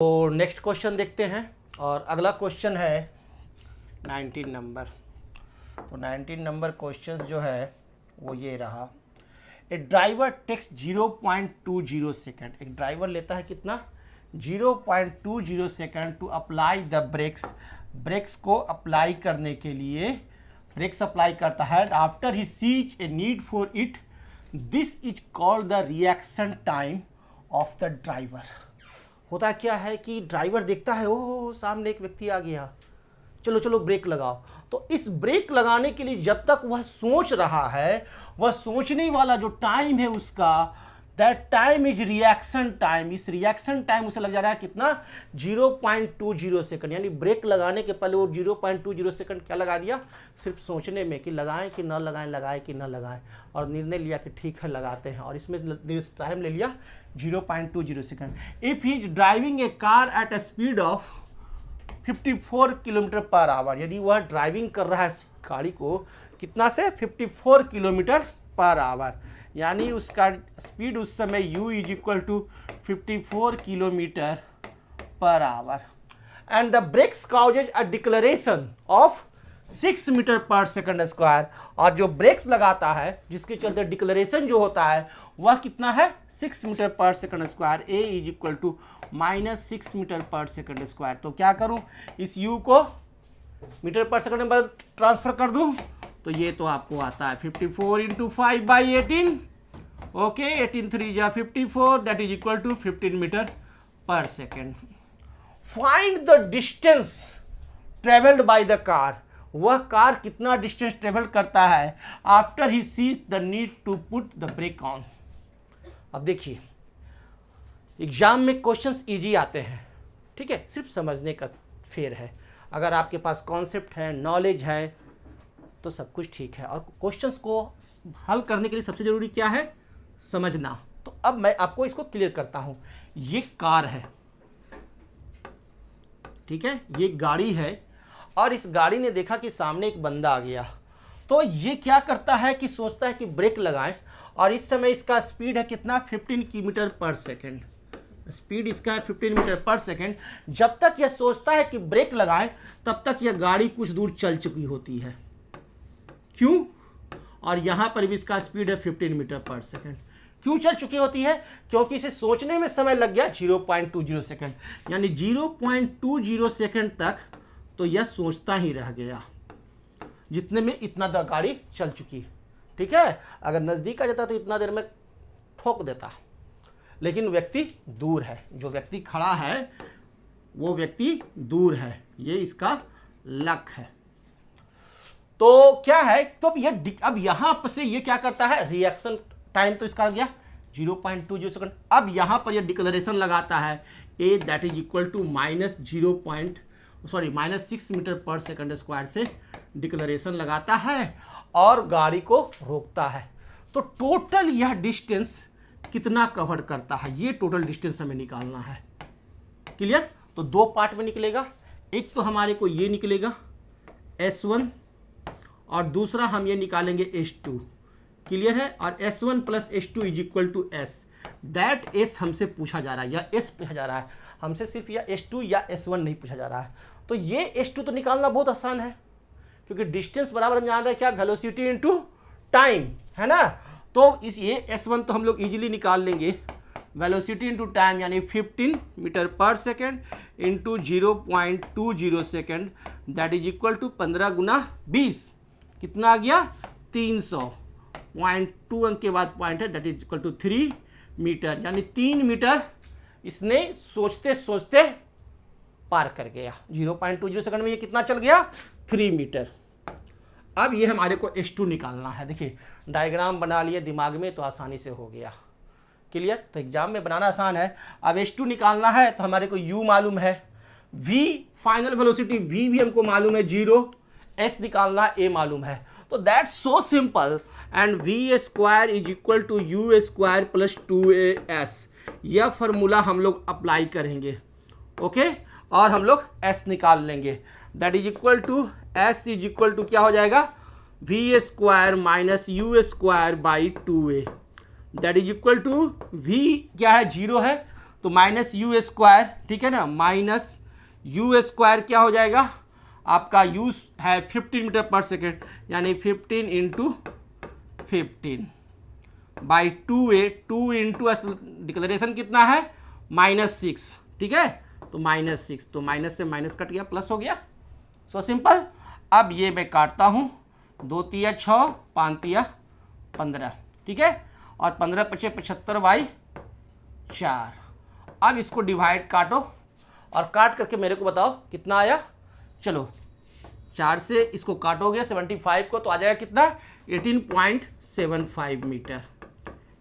तो next question देखते हैं और अगला क्वेश्चन है 19 नंबर। तो 19 नंबर क्वेश्चन जो है वो ये रहा। A driver takes 0.20 second. एक ड्राइवर लेता है कितना 0.20 second to apply the brakes. Brakes को अप्लाई करने के लिए ब्रेक्स अप्लाई करता है। After he sees a need for it, this is called the reaction time of the driver. होता क्या है कि ड्राइवर देखता है ओह सामने एक व्यक्ति आ गया, चलो चलो ब्रेक लगाओ। तो इस ब्रेक लगाने के लिए जब तक वह सोच रहा है, वह सोचने वाला जो टाइम है उसका, that time is reaction time. इस रिएक्शन टाइम उसे लग जा रहा है कितना 0.20 सेकंड। यानी ब्रेक लगाने के पहले वो 0.20 सेकंड क्या लगा दिया, सिर्फ सोचने में कि लगाएं कि ना लगाएं, लगाएं कि ना लगाएं, और निर्णय लिया कि ठीक है लगाते हैं, और इसमें टाइम ले लिया 0.20 second. If he is driving A car at a speed of 54 kilometre per our, यदि वह ड्राइविंग कर रहा है गाड़ी को कितना से 54 किलोमीटर पर आवर, यानी उसका स्पीड उस समय u is equal to 54 kilometre per hour, and the brakes causes a declaration of 6 metre per second square. और जो ब्रेक्स लगाता है जिसके चलते डिक्लेरेशन जो होता है वह कितना है 6 metre per second square. a is equal to -6 metre per second square. तो क्या करूं, इस u को मीटर पर सेकंड में ट्रांसफर कर दूं, तो ये तो आपको आता है 54 इंटू 5/18। ओके 18 3 जा 54, that is equal to 15 metre per second. Find the distance travelled by the car. वह कार कितना डिस्टेंस ट्रेवल करता है after he sees the need to put the brake on. अब देखिए एग्जाम में क्वेश्चंस इजी आते हैं, ठीक है, सिर्फ समझने का फेर है। अगर आपके पास कॉन्सेप्ट है, नॉलेज है, तो सब कुछ ठीक है। और क्वेश्चंस को हल करने के लिए सबसे जरूरी क्या है, समझना। तो अब मैं आपको इसको क्लियर करता हूं। ये कार है, ठीक है, ये गाड़ी है, और इस गाड़ी ने देखा कि सामने एक बंदा आ गया, तो ये क्या करता है कि सोचता है कि ब्रेक लगाएं, और इस समय इसका स्पीड है कितना 15 किलोमीटर पर सेकेंड। स्पीड इसका है 15 मीटर पर सेकेंड। जब तक यह सोचता है कि ब्रेक लगाएं तब तक यह गाड़ी कुछ दूर चल चुकी होती है। क्यों? और यहां पर भी इसका स्पीड है 15 मीटर पर सेकेंड। क्यों चल चुकी होती है? क्योंकि इसे सोचने में समय लग गया 0.20 सेकेंड, यानी 0.20 सेकेंड तक तो यह सोचता ही रह गया, जितने में इतना गाड़ी चल चुकी। ठीक है, अगर नजदीक आ जाता तो इतना देर में ठोक देता, लेकिन व्यक्ति दूर है, जो व्यक्ति खड़ा है वो व्यक्ति दूर है, ये इसका लक है। तो क्या है, तो अब यहां पर से ये क्या करता है, रिएक्शन टाइम तो इसका आ गया 0.20 सेकंड। अब यहां पर ये डिक्लेरेशन लगाता है A that is equal to -6 metre per second square से डिक्लेरेशन लगाता है और गाड़ी को रोकता है। तो टोटल यह डिस्टेंस कितना कवर करता है, ये टोटल डिस्टेंस हमें निकालना है। क्लियर? तो दो पार्ट में निकलेगा, एक तो हमारे को ये निकलेगा S1 और दूसरा हम ये निकालेंगे S2। क्लियर है? और S1 plus S2 is equal to S। That S हमसे पूछा जा रहा है, या S पूछा जा रहा है हमसे, सिर्फ या S2 या S1 नहीं पूछा जा रहा है। तो ये S2 तो निकालना बहुत आसान है, क्योंकि डिस्टेंस बराबर हम जान रहे हैं क्या, वेलोसिटी इनटू टाइम, है ना। तो इस ये S1 तो हम लोग इजीली निकाल लेंगे, वेलोसिटी इनटू टाइम यानी 15 metre per second into 0.20 second, that is equal to 15 गुना 20, कितना आ गया 300। 0.2 अंक के बाद पॉइंट है, that is equal to 3 metre, यानी 3 मीटर इसने सोचते सोचते पार कर गया। 0.20 सेकंड में ये कितना चल गया, 3 मीटर। अब ये हमारे को S2 निकालना है। देखिए डायग्राम बना लिए दिमाग में तो आसानी से हो गया। क्लियर? तो एग्जाम में बनाना आसान है। अब S2 निकालना है तो हमारे को U मालूम है, V फाइनल वेलोसिटी V भी हमको मालूम है 0, S निकालना A मालूम है। तो that's so simple, and V square is equal to U square plus 2AS। यह फॉर्मूला हम लोग अप्लाई करेंगे, ओके, और हम लोग S निकाल लेंगे। That is equal to S is equal to क्या हो जाएगा, V square minus U square by 2A। That is equal to V क्या है 0 है, तो माइनस यू स्क्वायर, ठीक है ना, माइनस यू स्क्वायर क्या हो जाएगा आपका, यू है 15 मीटर पर सेकेंड, यानी 15 into 15 by 2a, 2 into declaration कितना है -6, ठीक है, तो -6, तो माइनस से माइनस कट गया, प्लस हो गया। So simple. अब ये मैं काटता हूँ, 2 तिया 6, 5 तिया 15, ठीक है, और 15 × 5 = 75/4। अब इसको डिवाइड काटो और काट करके मेरे को बताओ कितना आया। चलो 4 से इसको काटोगे 75 को, तो आ जाएगा कितना, 18.75 मीटर,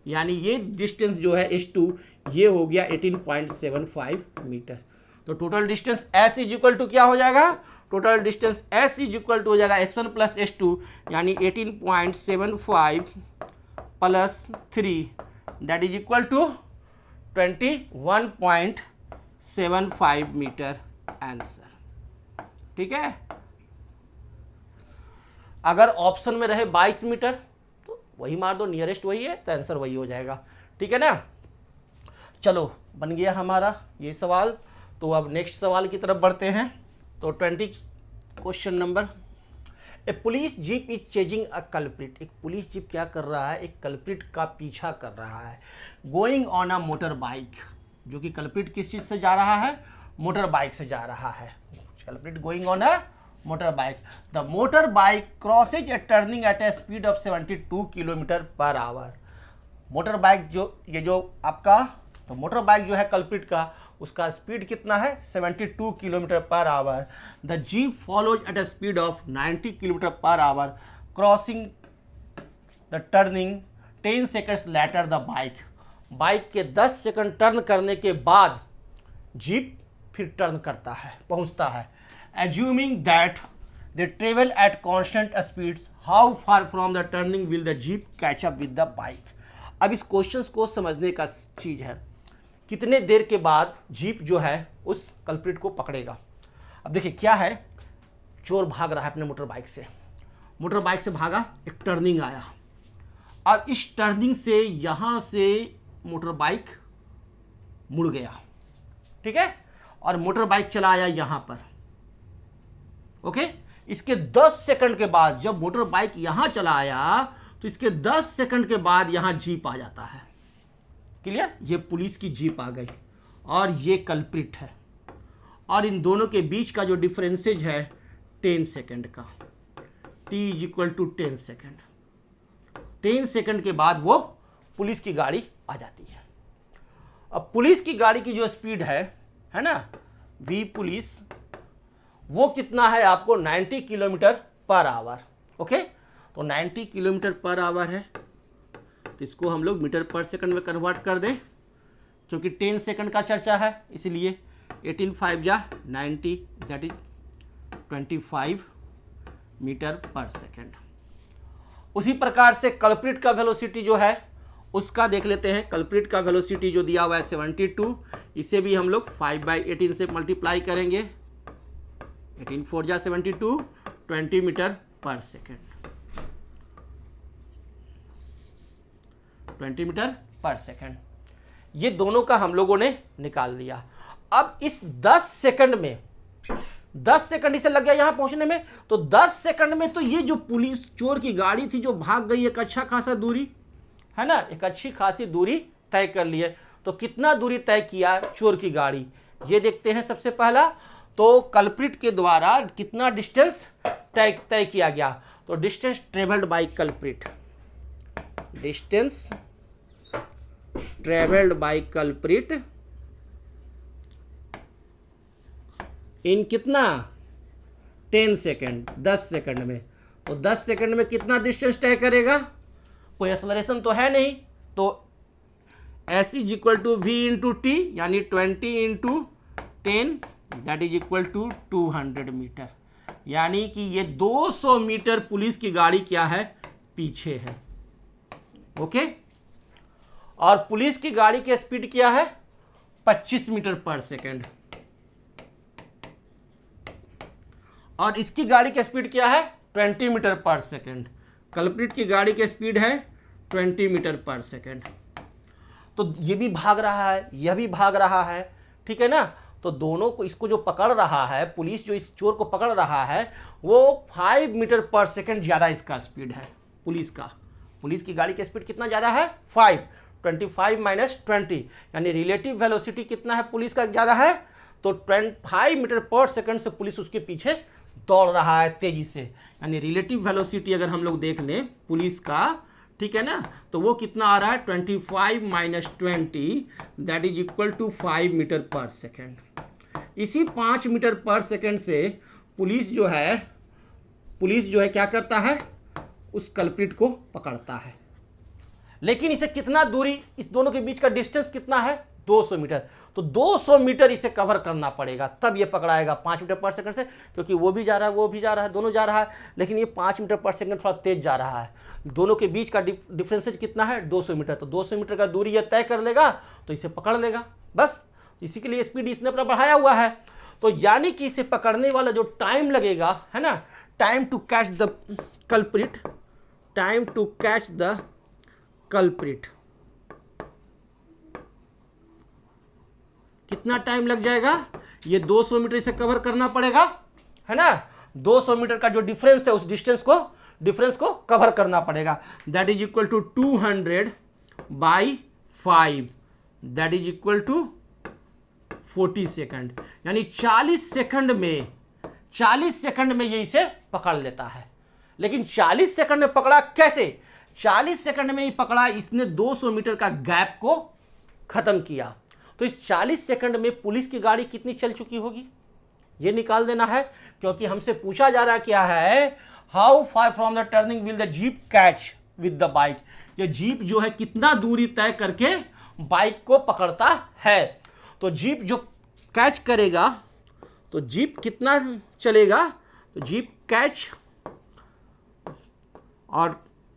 यानी ये डिस्टेंस जो है S2 ये हो गया 18.75 मीटर। तो total distance S is equal to क्या हो जाएगा, total distance S is equal to हो जाएगा S1 + S2, यानी 18.75 + 3 that is equal to 21.75 metre answer, ठीक है। अगर ऑप्शन में रहे 22 मीटर तो वही मार दो, नियरेस्ट वही है, तो आंसर वही हो जाएगा, ठीक है ना। चलो बन गया हमारा ये सवाल। तो अब नेक्स्ट सवाल की तरफ बढ़ते हैं। तो 20 question number, A police jeep is chasing a culprit, एक पुलिस जीप क्या कर रहा है, एक कल्प्रिट का पीछा कर रहा है, going on a motor bike, जो कि कल्प्रिट किस चीज़ से जा रहा है, मोटर बाइक से जा रहा है, culprit going on a motor bike. The motor bike crosses a turning at a speed of 72 km/h। Motor bike जो ये जो आपका, तो मोटर बाइक जो है कल्प्रिट का, उसका स्पीड कितना है 72 km/h। The jeep follows at a speed of 90 km/h crossing the turning 10 seconds later the bike. Bike के 10 सेकंड टर्न करने के बाद जीप फिर टर्न करता है, पहुंचता है। Assuming that they travel at constant speeds, how far from the turning will the jeep catch up with the bike? अब इस क्वेश्चन को समझने का चीज़ है, कितने देर के बाद जीप जो है उस कल्प्रिट को पकड़ेगा। अब देखिए क्या है, चोर भाग रहा है अपने मोटर बाइक से भागा, एक टर्निंग आया, और इस टर्निंग से यहाँ से मोटर बाइक मुड़ गया, ठीक है, और मोटर बाइक चला आया यहाँ पर, ओके। इसके 10 सेकंड के बाद जब मोटर बाइक यहां चला आया, तो इसके 10 सेकंड के बाद यहां जीप आ जाता है, क्लियर। ये पुलिस की जीप आ गई और ये कल्प्रिट है, और इन दोनों के बीच का जो डिफरेंसेज है 10 सेकंड का, T = 10 सेकंड। 10 सेकंड के बाद वो पुलिस की गाड़ी आ जाती है। अब पुलिस की गाड़ी की जो स्पीड है ना, V पुलिस, वो कितना है आपको 90 km/h, ओके। तो 90 km/h है, तो इसको हम लोग मीटर पर सेकंड में कन्वर्ट कर दें, क्योंकि 10 सेकंड का चर्चा है, इसलिए 18 × 5 = 90 that is 25 metre per second. उसी प्रकार से कल्प्रिट का वेलोसिटी जो है उसका देख लेते हैं। कल्प्रिट का वेलोसिटी जो दिया हुआ है 72, इसे भी हम लोग 5/18 से मल्टीप्लाई करेंगे, 18 × 4 = 72, 20 metre per second, 20 metre per second. ये दोनों का हम लोगों ने निकाल लिया। अब इस 10 सेकंड में 10 सेकंड इसे लग गया यहां पहुंचने में, तो 10 सेकंड में तो ये जो पुलिस चोर की गाड़ी थी जो भाग गई, एक अच्छा खासा दूरी है ना, एक अच्छी खासी दूरी तय कर ली है। तो कितना दूरी तय किया चोर की गाड़ी, ये देखते हैं। सबसे पहला तो कल्प्रिट के द्वारा कितना डिस्टेंस तय किया गया, तो distance travelled by culprit, distance travelled by culprit in कितना 10 सेकेंड, 10 सेकेंड में। तो 10 सेकेंड में कितना डिस्टेंस तय करेगा, कोई एक्सेलरेशन तो है नहीं, तो S = V × T, यानी 20 × 10 that is equal to 200 metre, यानी कि ये 200 मीटर पुलिस की गाड़ी क्या है, पीछे है, ओके। और पुलिस की गाड़ी की स्पीड क्या है 25 मीटर पर सेकेंड, और इसकी गाड़ी की स्पीड क्या है 20 मीटर पर सेकेंड। कल्प्रिट की गाड़ी की स्पीड है 20 मीटर पर सेकेंड। तो ये भी भाग रहा है, यह भी भाग रहा है, ठीक है ना। तो दोनों को, इसको जो पकड़ रहा है, पुलिस जो इस चोर को पकड़ रहा है, वो 5 मीटर पर सेकेंड ज़्यादा इसका स्पीड है पुलिस का। पुलिस की गाड़ी का स्पीड कितना ज़्यादा है? 5, 25 माइनस 20, यानी रिलेटिव वेलोसिटी कितना है पुलिस का ज़्यादा है, तो 25 मीटर पर सेकेंड से पुलिस उसके पीछे दौड़ रहा है तेजी से। यानी रिलेटिव वेलोसिटी अगर हम लोग देख लें पुलिस का, ठीक है ना, तो वो कितना आ रहा है? 25 minus 20 that is equal to 5 metre per second. इसी 5 मीटर पर सेकेंड से पुलिस जो है क्या करता है? उस कल्प्रिट को पकड़ता है। लेकिन इसे कितना दूरी, इस दोनों के बीच का डिस्टेंस कितना है? 200 मीटर। तो 200 मीटर इसे कवर करना पड़ेगा, तब ये पकड़ाएगा 5 मीटर पर सेकंड से, क्योंकि वो भी जा रहा है, वो भी जा रहा है, दोनों जा रहा है। लेकिन ये 5 मीटर पर सेकंड थोड़ा तेज जा रहा है। दोनों के बीच का डिफरेंसेज कितना है? 200 मीटर। तो 200 मीटर का दूरी ये तय कर लेगा तो इसे पकड़ लेगा, बस। इसी के लिए स्पीड इसने अपना बढ़ाया हुआ है। तो यानी कि इसे पकड़ने वाला जो टाइम लगेगा, है ना, time to catch the culprit, time to catch the culprit, कितना टाइम लग जाएगा? ये 200 मीटर इसे कवर करना पड़ेगा, है ना। 200 मीटर का जो डिफरेंस है, उस डिफरेंस को कवर करना पड़ेगा। That is equal to 200 by 5, that is equal to 40 second. यानी 40 सेकंड में ये इसे पकड़ लेता है। लेकिन 40 सेकंड में पकड़ा कैसे? 40 सेकंड में ही पकड़ा, इसने 200 मीटर का गैप को खत्म किया। तो इस 40 सेकंड में पुलिस की गाड़ी कितनी चल चुकी होगी, ये निकाल देना है। क्योंकि हमसे पूछा जा रहा क्या है? How far from the turning will the jeep catch with the bike. ये जीप जो है कितना दूरी तय करके बाइक को पकड़ता है। तो जीप जो कैच करेगा, तो जीप कितना चलेगा? तो जीप कैच, और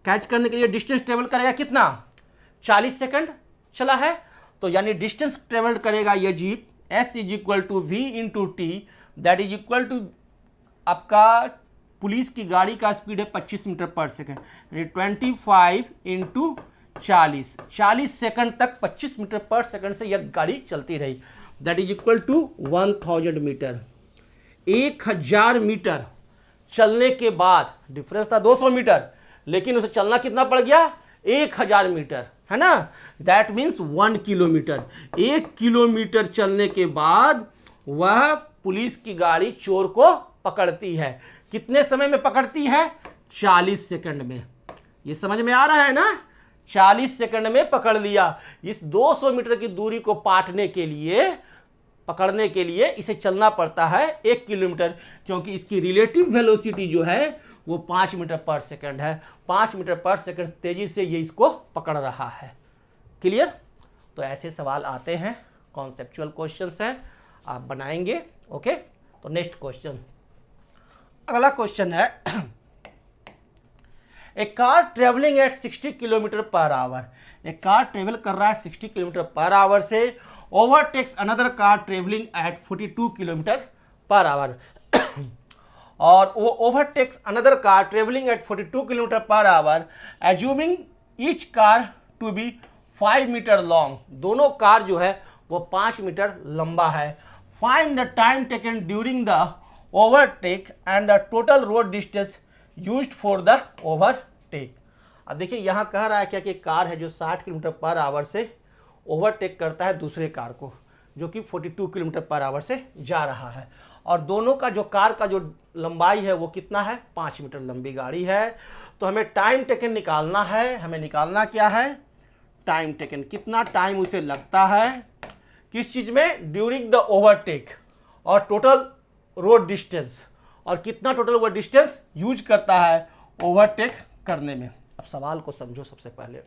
कैच करने के लिए डिस्टेंस ट्रेवल करेगा कितना? 40 सेकंड चला है। तो यानी डिस्टेंस ट्रेवल करेगा ये jeep s is equal to V into T, that is equal to आपका पुलिस की गाड़ी का स्पीड है 25 मीटर पर सेकेंड, यानी 25 इंटू 40 सेकंड तक 25 मीटर पर सेकंड से यह गाड़ी चलती रही। That is equal to 1000 metre. 1000 metre चलने के बाद, डिफरेंस था 200 मीटर, लेकिन उसे चलना कितना पड़ गया? 1000 मीटर, है ना। That means 1 kilometre. 1 किलोमीटर चलने के बाद वह पुलिस की गाड़ी चोर को पकड़ती है। कितने समय में पकड़ती है? 40 सेकंड में। ये समझ में आ रहा है ना? 40 सेकंड में पकड़ लिया। इस 200 मीटर की दूरी को पाटने के लिए, पकड़ने के लिए इसे चलना पड़ता है 1 किलोमीटर, क्योंकि इसकी रिलेटिव वेलोसिटी जो है वो 5 मीटर पर सेकंड है। 5 मीटर पर सेकंड तेजी से ये इसको पकड़ रहा है। क्लियर? तो ऐसे सवाल आते हैं, कॉन्सेप्चुअल क्वेश्चंस हैं, आप बनाएंगे। ओके, तो नेक्स्ट क्वेश्चन, अगला क्वेश्चन है a car travelling at 60 kilometre per hour. एक कार ट्रेवल कर रहा है 60 किलोमीटर पर आवर से, overtakes another car travelling at 42 kilometre per hour. और वो overtakes another car travelling at 42 kilometre per hour, assuming each car to be 5 metre long. दोनों car जो है वो 5 मीटर लंबा है। Find the time taken during the overtake and the total road distance used for the overtake. अब देखिए यहाँ कह रहा है क्या कि कार है जो 60 किलोमीटर पर आवर से ओवरटेक करता है दूसरे कार को, जो कि 42 किलोमीटर पर आवर से जा रहा है। और दोनों का जो कार का जो लंबाई है वो कितना है? 5 मीटर लंबी गाड़ी है। तो हमें टाइम टेकन निकालना है। हमें निकालना क्या है? टाइम टेकन, कितना टाइम उसे लगता है किस चीज़ में? ड्यूरिंग द ओवरटेक, और टोटल रोड डिस्टेंस, और कितना टोटल वो डिस्टेंस यूज करता है ओवरटेक करने में। अब सवाल को समझो। सबसे पहले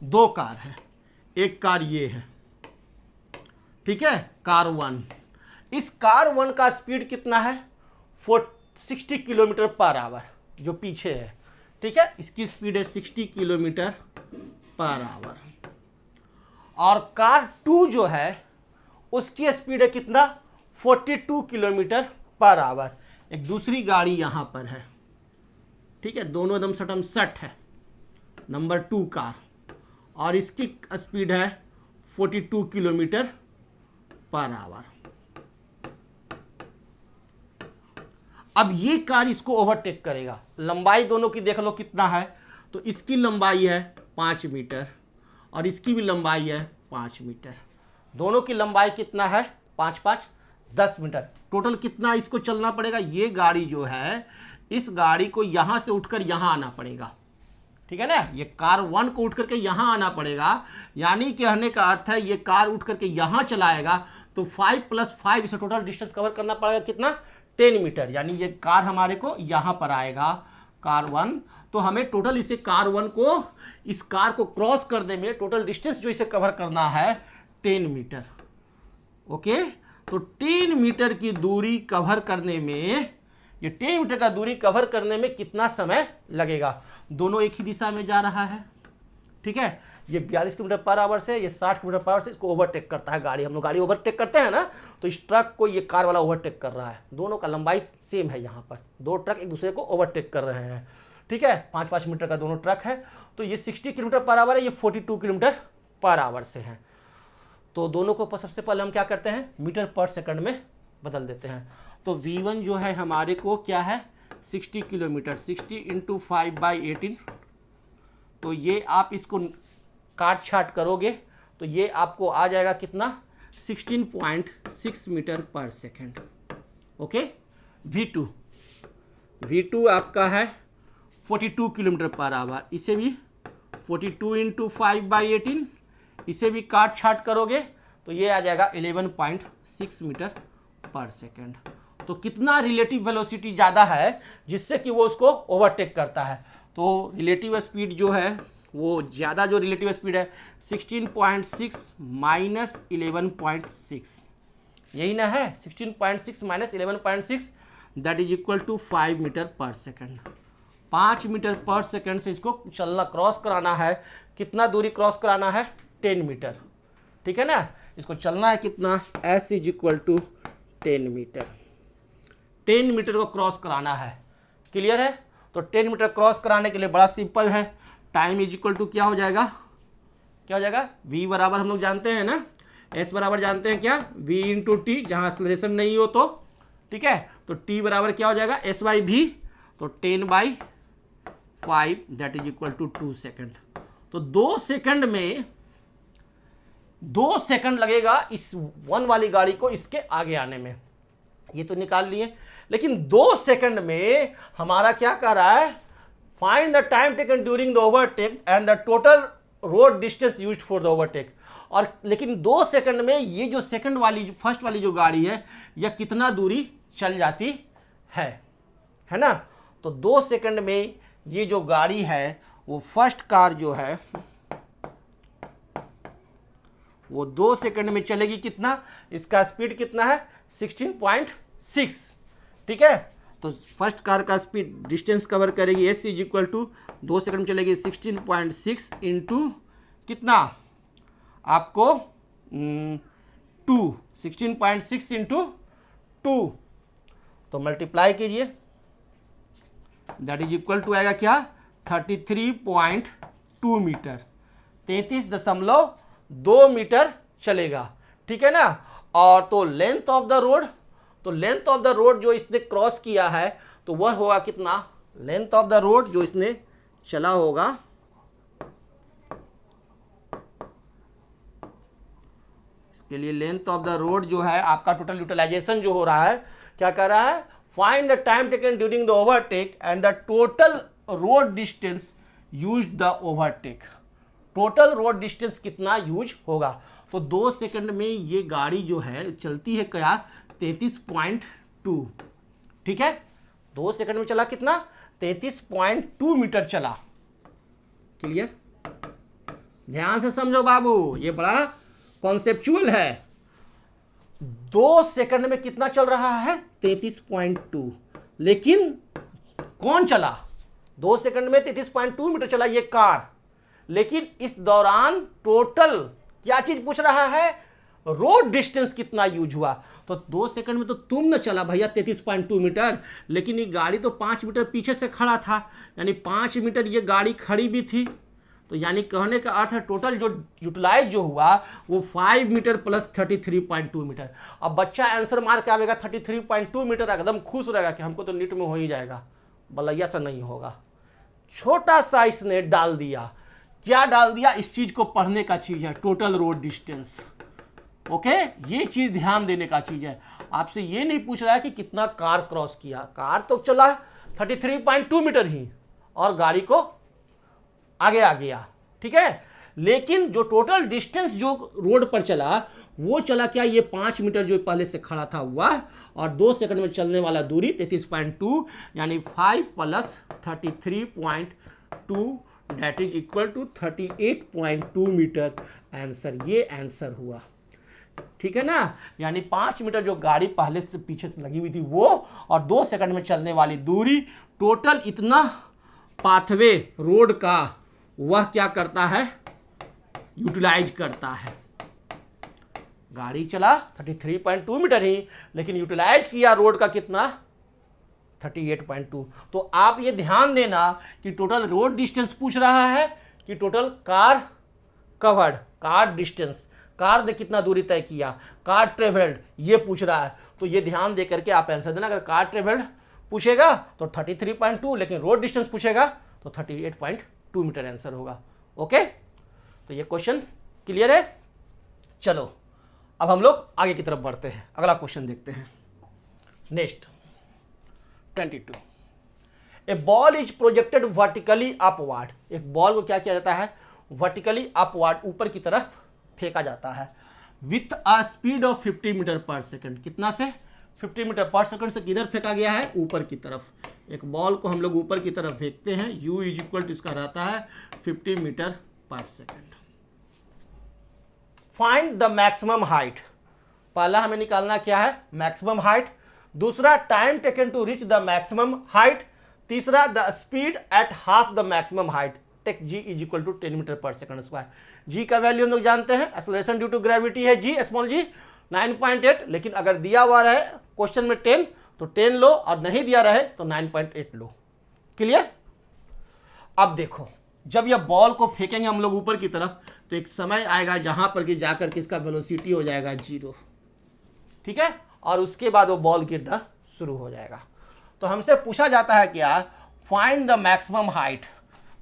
2 कार है, एक कार ये है, ठीक है, कार 1। इस कार 1 का स्पीड कितना है? 60 किलोमीटर पर आवर, जो पीछे है, ठीक है, इसकी स्पीड है 60 किलोमीटर पर आवर। और कार 2 जो है उसकी स्पीड है कितना? 42 किलोमीटर पर आवर। एक दूसरी गाड़ी यहां पर है, ठीक है, दोनों एकदम सटम सट है, नंबर 2 कार। और इसकी स्पीड है 42 किलोमीटर पर आवर। अब ये कार इसको ओवरटेक करेगा। लंबाई दोनों की देख लो कितना है, तो इसकी लंबाई है 5 मीटर और इसकी भी लंबाई है 5 मीटर। दोनों की लंबाई कितना है, 5 5 10 मीटर। टोटल कितना इसको चलना पड़ेगा, ये गाड़ी जो है इस गाड़ी को यहां से उठकर यहां आना पड़ेगा, ठीक है ना। ये कार 1 को उठ करके यहां आना पड़ेगा, यानी कहने का अर्थ है ये कार उठ करके यहां चलाएगा तो 5 + 5 इसे टोटल डिस्टेंस कवर करना पड़ेगा कितना, 10 मीटर। यानी ये कार हमारे को यहां पर आएगा कार 1, तो हमें टोटल इसे कार 1 को इस कार को क्रॉस करने में टोटल डिस्टेंस जो इसे कवर करना है 10 मीटर। ओके, तो 10 मीटर की दूरी कवर करने में, ये 10 मीटर का दूरी कवर करने में कितना समय लगेगा। दोनों एक ही दिशा में जा रहा है, ठीक है। ये 42 किलोमीटर पर आवर से, ये 60 किलोमीटर पर आवर से इसको ओवरटेक करता है गाड़ी। हम लोग गाड़ी ओवरटेक करते हैं ना, तो इस ट्रक को ये कार वाला ओवरटेक कर रहा है। दोनों का लंबाई सेम है, यहाँ पर 2 ट्रक एक दूसरे को ओवरटेक कर रहे हैं, ठीक है। 5-5 मीटर का दोनों ट्रक है। तो ये 60 किलोमीटर पर आवर है, ये 42 किलोमीटर पर आवर से है। तो दोनों को सबसे पहले हम क्या करते हैं, मीटर पर सेकंड में बदल देते हैं। तो V1 जो है हमारे को क्या है, 60 किलोमीटर, 60 × 5/18। तो ये आप इसको काट छाट करोगे तो ये आपको आ जाएगा कितना, 16.6 metre per second. Okay, V2 आपका है 42 किलोमीटर पर आवर। इसे भी 42 × 5/18, इसे भी काट छाट करोगे तो ये आ जाएगा 11.6 मीटर पर सेकेंड। तो कितना रिलेटिव वेलोसिटी ज़्यादा है जिससे कि वो उसको ओवरटेक करता है। तो रिलेटिव स्पीड जो है वो ज़्यादा, जो रिलेटिव स्पीड है 16.6 - 11.6, यही ना है, 16.6 - 11.6 that is equal to 5 metre per second. 5 metre per second से इसको चलना, क्रॉस कराना है। कितना दूरी क्रॉस कराना है, 10 मीटर, ठीक है ना। इसको चलना है कितना, S is equal to 10 metre. 10 metre को क्रॉस कराना है, क्लियर है। तो 10 मीटर क्रॉस कराने के लिए बड़ा सिंपल है, टाइम इज इक्वल टू क्या हो जाएगा, V बराबर हम लोग जानते हैं ना, S बराबर जानते हैं क्या, V × T, जहाँ एक्सेलरेशन नहीं हो तो, ठीक है। तो T बराबर क्या हो जाएगा, S/V, तो 10/5 that is equal to 2 second. तो 2 सेकेंड में 2 सेकंड लगेगा इस 1 वाली गाड़ी को इसके आगे आने में। ये तो निकाल लिए, लेकिन 2 सेकंड में हमारा क्या कर रहा है, find the time taken during the overtake and the total road distance used for the overtake. और लेकिन 2 सेकंड में ये जो सेकंड वाली, फर्स्ट वाली जो गाड़ी है, यह कितना दूरी चल जाती है ना। तो 2 सेकंड में ये जो गाड़ी है, वो फर्स्ट कार जो है वो 2 सेकंड में चलेगी कितना, इसका स्पीड कितना है, 16.6, ठीक है। तो फर्स्ट कार का स्पीड डिस्टेंस कवर करेगी, S is equal to 2 second में चलेगी 16.6 इंटू कितना आपको 2, 16.6 इंटू 2, तो मल्टीप्लाई कीजिए, दैट इज इक्वल टू आएगा क्या, 33.2 मीटर, 33.2 मीटर चलेगा, ठीक है ना। और तो लेंथ ऑफ द रोड, तो लेंथ ऑफ द रोड जो इसने क्रॉस किया है तो वह होगा कितना, लेंथ ऑफ द रोड जो इसने चला होगा, इसके लिए लेंथ ऑफ द रोड जो है आपका टोटल यूटिलाइजेशन जो हो रहा है, क्या कर रहा है, find the time taken during the overtake and the total road distance used the overtake. Total road distance कितना यूज होगा। तो 2 सेकंड में ये गाड़ी जो है चलती है क्या, 33.2, ठीक है। 2 सेकंड में चला कितना, 33.2 मीटर चला, क्लियर। ध्यान से समझो बाबू, ये बड़ा कॉन्सेप्चुअल है। 2 सेकंड में कितना चल रहा है, 33.2, लेकिन कौन चला, 2 सेकंड में 33.2 मीटर चला ये कार, लेकिन इस दौरान टोटल क्या चीज पूछ रहा है, रोड डिस्टेंस कितना यूज हुआ। तो 2 सेकंड में तो तुम न चला भैया 33.2 मीटर, लेकिन ये गाड़ी तो 5 मीटर पीछे से खड़ा था, यानी 5 मीटर ये गाड़ी खड़ी भी थी, तो यानी कहने का अर्थ है टोटल जो यूटिलाइज जो हुआ वो 5 मीटर प्लस 33.2 मीटर। अब बच्चा आंसर मार के आवेगा 33.2 मीटर, एकदम खुश रहेगा कि हमको तो नीट में हो ही जाएगा। बलैया से नहीं होगा, छोटा सा इसने डाल दिया। क्या डाल दिया? इस चीज को पढ़ने का चीज है, टोटल रोड डिस्टेंस। ओके, ये चीज ध्यान देने का चीज है। आपसे ये नहीं पूछ रहा है कि कितना कार क्रॉस किया, कार तो चला 33.2 मीटर ही और गाड़ी को आगे आ गया, ठीक है। लेकिन जो टोटल डिस्टेंस जो रोड पर चला वो चला क्या? ये 5 मीटर जो पहले से खड़ा था वह, और 2 सेकंड में चलने वाला दूरी 33.2, यानी 5 plus 33.2 that is equal to 38.2 metre answer. ये आंसर हुआ, ठीक है ना। यानी 5 मीटर जो गाड़ी पहले से पीछे से लगी हुई थी वो, और 2 सेकंड में चलने वाली दूरी, टोटल इतना पाथवे रोड का वह क्या करता है? यूटिलाइज करता है। गाड़ी चला 33.2 मीटर ही, लेकिन यूटिलाइज किया रोड का कितना? 38.2। तो आप ये ध्यान देना कि टोटल रोड डिस्टेंस पूछ रहा है कि total car covered, car distance, car ने कितना दूरी तय किया, कार ट्रेवल्ड, ये पूछ रहा है। तो ये ध्यान दे करके आप आंसर देना। अगर कार ट्रेवल्ड पूछेगा तो 33.2, लेकिन रोड डिस्टेंस पूछेगा तो 38.2 मीटर आंसर होगा। ओके, तो ये क्वेश्चन क्लियर है। चलो अब हम लोग आगे की तरफ बढ़ते हैं, अगला क्वेश्चन देखते हैं। Next 22, A ball is projected vertically upward. एक बॉल को क्या किया जाता है? वर्टिकली अपवार्ड, ऊपर की तरफ फेंका जाता है with a speed of 50 metre per second. कितना से? 50 मीटर पर सेकंड से किधर फेंका गया है? ऊपर की तरफ। एक बॉल को हम लोग ऊपर की तरफ फेंकते हैं, u इज इक्वल टू इसका रहता है 50 metre per second. Find the maximum height. पहला हमें निकालना क्या है? Maximum height. दूसरा time taken to reach the maximum height. तीसरा the speed at half the maximum height. Take g is equal to 10 metre per second square. g का value हम लोग जानते हैं, एक्सेलरेशन ड्यू टू ग्रेविटी है g, small g 9.8, लेकिन अगर दिया हुआ रहे क्वेश्चन में 10 तो 10 लो, और नहीं दिया रहे तो 9.8 लो। क्लियर? अब देखो, जब यह बॉल को फेंकेंगे हम लोग ऊपर की तरफ तो एक समय आएगा जहां पर कि जाकर के इसका वेलोसिटी हो जाएगा 0, ठीक है, और उसके बाद वो बॉल गिरना शुरू हो जाएगा। तो हमसे पूछा जाता है क्या? Find the maximum height.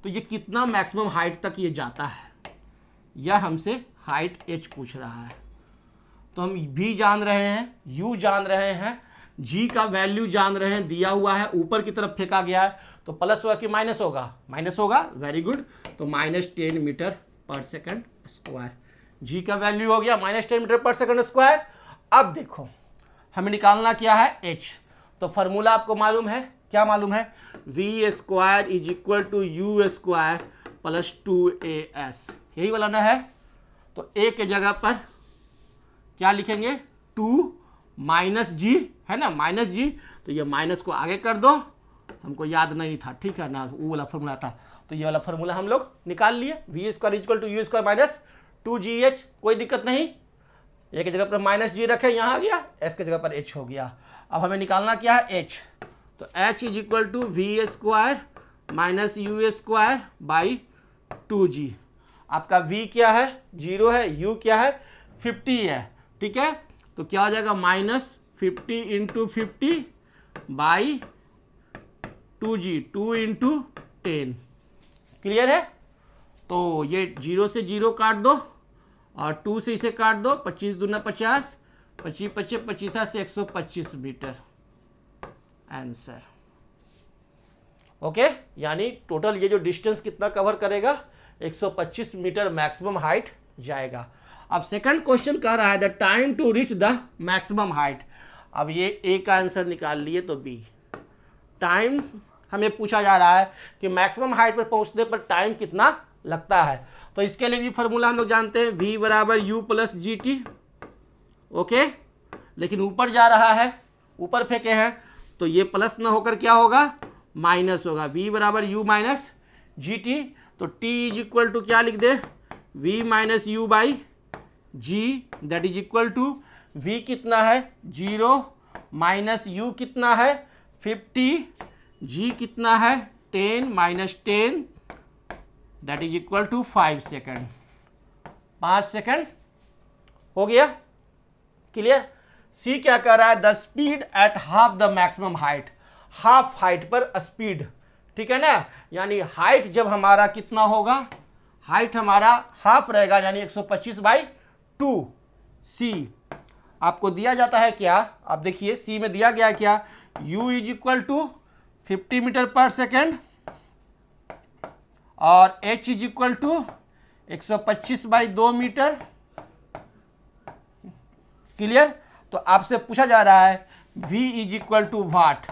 तो ये कितना मैक्सिमम हाइट तक ये जाता है, यह हमसे हाइट h पूछ रहा है। तो हम v जान रहे हैं, u जान रहे हैं, g का वैल्यू जान रहे हैं, दिया हुआ है, ऊपर की तरफ फेंका गया है, तो प्लस होगा कि माइनस होगा? माइनस होगा, वेरी गुड। तो -10 metre per second square. g का वैल्यू हो गया -10 मीटर पर सेकंड स्क्वायर। अब देखो हमें निकालना क्या है? h। तो फॉर्मूला आपको मालूम है, क्या मालूम है? v square is equal to u square plus 2as, यही वाला ना है। तो a के जगह पर क्या लिखेंगे? 2 माइनस g, है ना, माइनस g। तो ये माइनस को आगे कर दो, हमको याद नहीं था, ठीक है ना, वो वाला फॉर्मूला था। तो ये वाला फॉर्मूला हम लोग निकाल लिए, v square is equal to u square minus 2gh। कोई दिक्कत नहीं, a की जगह पर माइनस g रखे, यहाँ आ गया, s की जगह पर h हो गया। अब हमें निकालना क्या है? h। तो h is equal to v square minus u square by 2g। आपका v क्या है? 0 है, u क्या है? 50 है, ठीक है। तो क्या हो जाएगा? -50 into 50 by 2g, 2 into 10। Clear है? तो ये 0 से 0 काट दो और 2 से इसे काट दो, 25 दूना 50, 25 25 25 से 125 मीटर आंसर। ओके, यानी टोटल ये जो डिस्टेंस कितना कवर करेगा? 125 मीटर मैक्सिमम हाइट जाएगा। अब सेकंड क्वेश्चन कह रहा है the time to reach the maximum height. अब ये ए का आंसर निकाल लिए तो बी। टाइम हमें पूछा जा रहा है कि मैक्सिमम हाइट पर पहुंचने पर टाइम कितना लगता है। तो इसके लिए भी फॉर्मूला हम लोग जानते हैं, v बराबर u plus G T. Okay, लेकिन ऊपर जा रहा है, ऊपर फेंके हैं, तो ये प्लस ना होकर क्या होगा? माइनस होगा। v बराबर u माइनस जी टी। तो t इज इक्वल टू क्या लिख दे? v minus U by G, that is equal to v कितना है? 0 माइनस u कितना है? 50, g कितना है? 10 minus 10 that is equal to 5 second. 5 second हो गया, क्लियर। सी क्या कह रहा है, the speed at half the maximum height, half height पर स्पीड, ठीक है ना, यानी हाइट जब हमारा कितना होगा, हाइट हमारा हाफ रहेगा यानी 125/2। सी आपको दिया जाता है क्या, आप देखिए सी में दिया गया है क्या, u is equal to 50 metre per second और h is equal to 125/2 metre, clear. तो आपसे पूछा जा रहा है v is equal to what,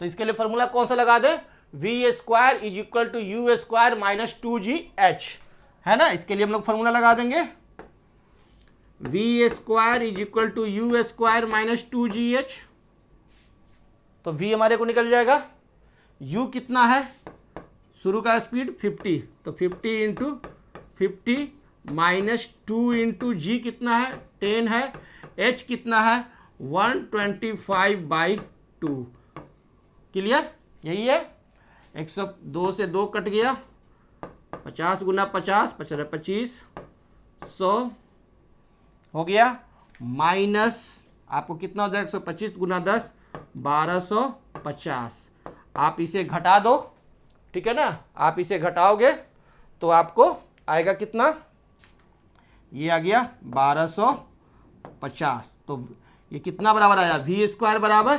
तो इसके लिए फॉर्मूला कौन सा लगा दे, v square is equal to u square minus 2gh, है ना। इसके लिए हम लोग फॉर्मूला लगा देंगे, v square is equal to u square minus 2gh। तो v हमारे को निकल जाएगा, u कितना है, शुरू का स्पीड 50, तो 50 इंटू 50 माइनस 2 इंटू जी कितना है 10 है, h कितना है 125/2, क्लियर। यही है, 102 से 2 कट गया, 50 गुना 50 25 100 हो गया, माइनस आपको कितना हो जाएगा 125 गुना 10 1250। आप इसे घटा दो, ठीक है ना, आप इसे घटाओगे तो आपको आएगा कितना, ये आ गया 1250। तो ये कितना बराबर आया, वी स्क्वायर बराबर,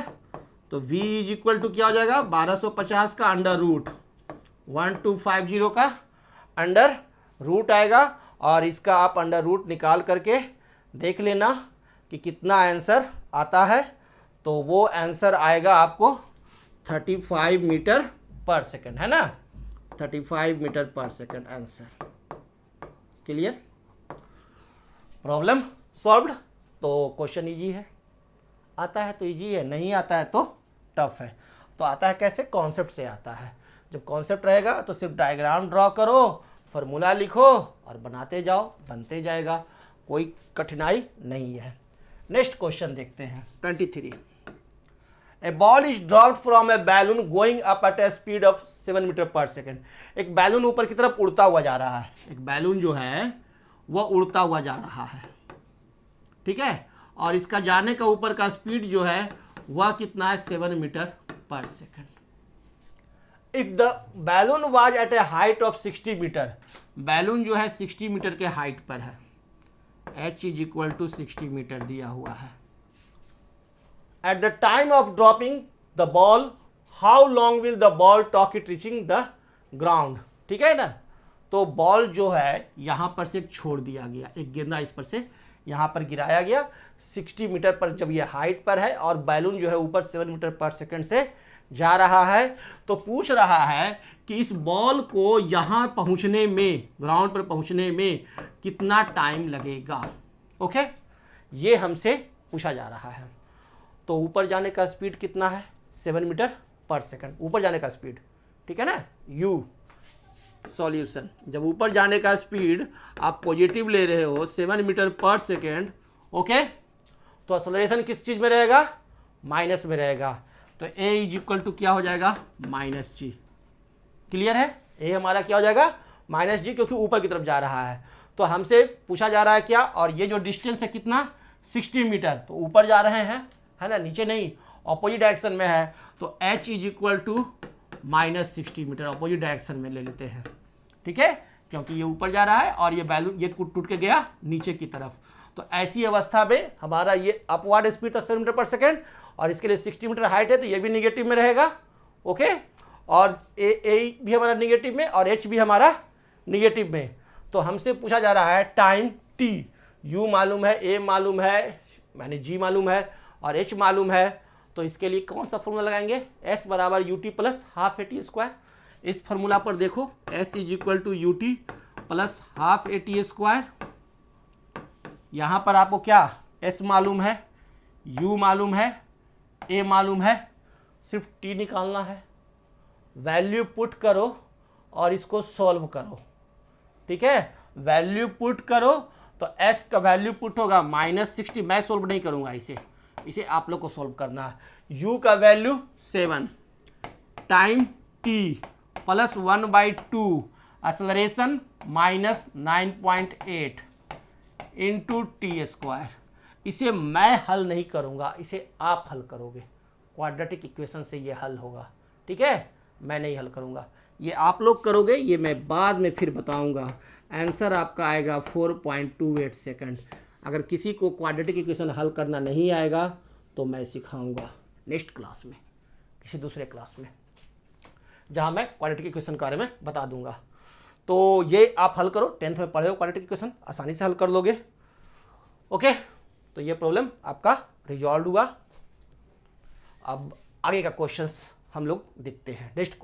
तो v इज इक्वल टू क्या हो जाएगा 1250 का अंडर रूट 1250 का अंडर रूट आएगा, और इसका आप अंडर रूट निकाल करके देख लेना कि कितना आंसर आता है। तो वो आंसर आएगा आपको 35 मीटर पर सेकेंड, है ना, 35 metre per second answer, clear. Problem solved. तो क्वेश्चन इजी है, आता है तो इजी है, नहीं आता है तो टफ है। तो आता है कैसे, कॉन्सेप्ट से आता है। जब कॉन्सेप्ट रहेगा तो सिर्फ डायग्राम ड्रॉ करो, फार्मूला लिखो और बनाते जाओ, बनते जाएगा, कोई कठिनाई नहीं है। नेक्स्ट क्वेश्चन देखते हैं 23। A ball is dropped from a balloon going up at a speed of 7 metre per second. एक बैलून ऊपर की तरफ उड़ता हुआ जा रहा है, एक बैलून जो है वह उड़ता हुआ जा रहा है, ठीक है, और इसका जाने का ऊपर का स्पीड जो है वह कितना है 7 metre per second. If the balloon was at a height of 60 metre, balloon जो है 60 मीटर के हाइट पर है, h is equal to 60 metre दिया हुआ है। At the time of dropping the ball how long will the ball talk it reaching the ground, ठीक है ना। तो बॉल जो है यहां पर से छोड़ दिया गया, एक गेंदा इस पर से यहाँ पर गिराया गया 60 मीटर पर, जब ये हाइट पर है और बैलून जो है ऊपर 7 मीटर पर सेकंड से जा रहा है। तो पूछ रहा है कि इस बॉल को यहाँ पहुँचने में, ग्राउंड पर पहुँचने में कितना टाइम लगेगा। ओके, ये हमसे पूछा जा रहा है। तो ऊपर जाने का स्पीड कितना है 7 मीटर पर सेकंड, ऊपर जाने का स्पीड, ठीक है ना। u सॉल्यूशन, जब ऊपर जाने का स्पीड आप पॉजिटिव ले रहे हो 7 मीटर पर सेकेंड, ओके, तो एक्सेलरेशन किस चीज में रहेगा, माइनस में रहेगा। तो a इज इक्वल टू क्या हो जाएगा -g, क्लियर है। a हमारा क्या हो जाएगा -g, क्योंकि ऊपर की तरफ जा रहा है। तो हमसे पूछा जा रहा है क्या, और ये जो डिस्टेंस है कितना 60 मीटर, तो ऊपर जा रहे हैं, है ना, नीचे नहीं, ऑपोजिट डायरेक्शन में है। तो h is equal to -60 metre, opposite direction में ले लेते हैं, ठीक है, क्योंकि ये ऊपर जा रहा है और ये बैलून ये टूट के गया नीचे की तरफ। तो ऐसी अवस्था में हमारा ये अपवर्ड स्पीड था 7 मीटर पर सेकेंड, और इसके लिए 60 मीटर हाइट है, तो ये भी निगेटिव में रहेगा, ओके, और ए भी हमारा निगेटिव में और h भी हमारा निगेटिव में। तो हमसे पूछा जा रहा है टाइम t, u मालूम है, a मालूम है, मैंने g मालूम है और h मालूम है। तो इसके लिए कौन सा फॉर्मूला लगाएंगे, s बराबर ut plus half A T square. इस फॉर्मूला पर देखो, s is equal to ut plus half A T square. यहाँ पर आपको क्या s मालूम है, u मालूम है, a मालूम है, सिर्फ t निकालना है। वैल्यू पुट करो और इसको सॉल्व करो, ठीक है, वैल्यू पुट करो। तो s का वैल्यू पुट होगा -60, मैं सॉल्व नहीं करूँगा इसे आप लोग को सॉल्व करना है। u का value 7 time t plus 1/2, acceleration minus 9.8 into T square. इसे मैं हल नहीं करूंगा, इसे आप हल करोगे। क्वाड्रेटिक इक्वेशन से ये हल होगा, ठीक है, मैं नहीं हल करूंगा, ये आप लोग करोगे, ये मैं बाद में फिर बताऊंगा। आंसर आपका आएगा 4.28 सेकंड। अगर किसी को क्वाड्रेटिक इक्वेशन हल करना नहीं आएगा तो मैं सिखाऊंगा नेक्स्ट क्लास में, किसी दूसरे क्लास में, जहां मैं क्वाड्रेटिक इक्वेशन के बारे में बता दूंगा। तो ये आप हल करो, 10th में पढ़े हो क्वाड्रेटिक इक्वेशन, आसानी से हल कर लोगे। ओके, तो ये प्रॉब्लम आपका रिजॉल्व हुआ। अब आगे का क्वेश्चंस हम लोग देखते हैं नेक्स्ट।